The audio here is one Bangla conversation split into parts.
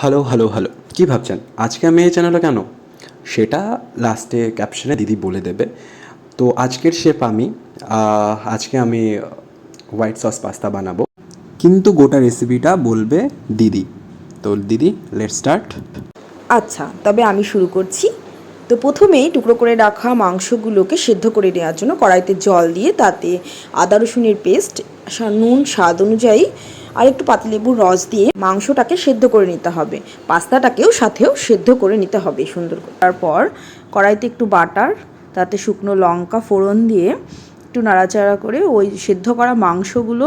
হ্যালো হ্যালো হ্যালো, কী ভাবছেন আজকে আমি এই চ্যানেলে কেন? সেটা লাস্টে ক্যাপশনে দিদি বলে দেবে। তো আজকের শেফ আমি। আজকে আমি হোয়াইট সস পাস্তা বানাবো, কিন্তু গোটা রেসিপিটা বলবে দিদি। তো দিদি, লেটস স্টার্ট। আচ্ছা, তবে আমি শুরু করছি। তো প্রথমেই টুকরো করে রাখা মাংসগুলোকে সেদ্ধ করে নেওয়ার জন্য কড়াইতে জল দিয়ে তাতে আদা রসুনের পেস্ট, নুন স্বাদ অনুযায়ী আর একটু পাতিলেবুর রস দিয়ে মাংসটাকে সেদ্ধ করে নিতে হবে। পাস্তাটাকেও সাথেও সেদ্ধ করে নিতে হবে সুন্দর করে। তারপর কড়াইতে একটু বাটার, তাতে শুকনো লঙ্কা ফোড়ন দিয়ে একটু নাড়াচাড়া করে ওই সেদ্ধ করা মাংসগুলো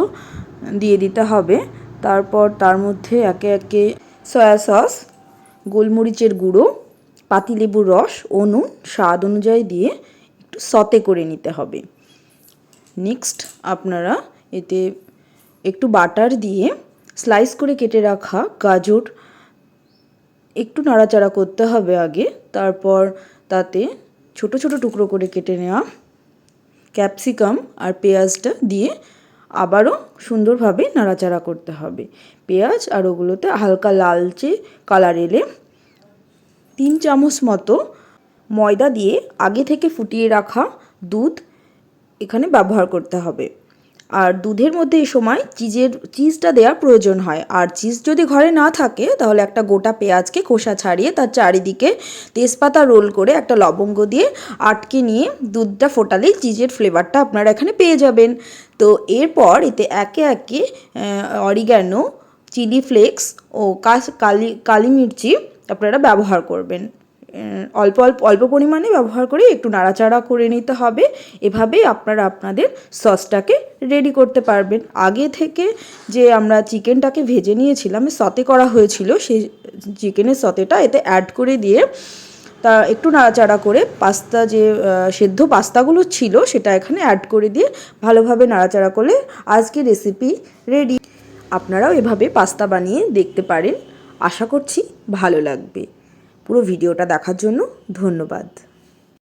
দিয়ে দিতে হবে। তারপর তার মধ্যে একে একে সয়া সস, গোলমরিচের গুঁড়ো, পাতিলেবুর রস ও নুন স্বাদ অনুযায়ী দিয়ে একটু সতে করে নিতে হবে। নেক্সট আপনারা এতে একটু বাটার দিয়ে স্লাইস করে কেটে রাখা গাজর একটু নাড়াচাড়া করতে হবে আগে। তারপর তাতে ছোট ছোট টুকরো করে কেটে নেওয়া ক্যাপসিকাম আর পেঁয়াজটা দিয়ে আবারও সুন্দরভাবে নাড়াচাড়া করতে হবে। পেঁয়াজ আর ওগুলোতে হালকা লালচে কালার এলে 3 চামচ মতো ময়দা দিয়ে আগে থেকে ফুটিয়ে রাখা দুধ এখানে ব্যবহার করতে হবে। আর দুধের মধ্যে এই সময় চিজটা দেওয়ার প্রয়োজন হয়। আর চিজ যদি ঘরে না থাকে তাহলে একটা গোটা পেঁয়াজকে খোসা ছাড়িয়ে তার চারিদিকে তেজপাতা রোল করে একটা লবঙ্গ দিয়ে আটকে নিয়ে দুধটা ফোটালেই চিজের ফ্লেভারটা আপনারা এখানে পেয়ে যাবেন। তো এরপর এতে একে একে অরিগ্যানো, চিলি ফ্লেক্স ও কালি মির্চি আপনারা ব্যবহার করবেন। অল্প অল্প পরিমাণে ব্যবহার করে একটু নাড়াচাড়া করে নিতে হবে। এভাবেই আপনারা আপনাদের সসটাকে রেডি করতে পারবেন। আগে থেকে যে আমরা চিকেনটাকে ভেজে নিয়েছিলাম, সতে করা হয়েছিল, সেই চিকেনের সতেটা এতে অ্যাড করে দিয়ে তা একটু নাড়াচাড়া করে পাস্তা যে সেদ্ধ পাস্তাগুলো ছিল সেটা এখানে অ্যাড করে দিয়ে ভালোভাবে নাড়াচাড়া করলে আজকের রেসিপি রেডি। আপনারাও এভাবে পাস্তা বানিয়ে দেখতে পারেন। আশা করছি ভালো লাগবে। পুরো ভিডিওটা দেখার জন্য ধন্যবাদ।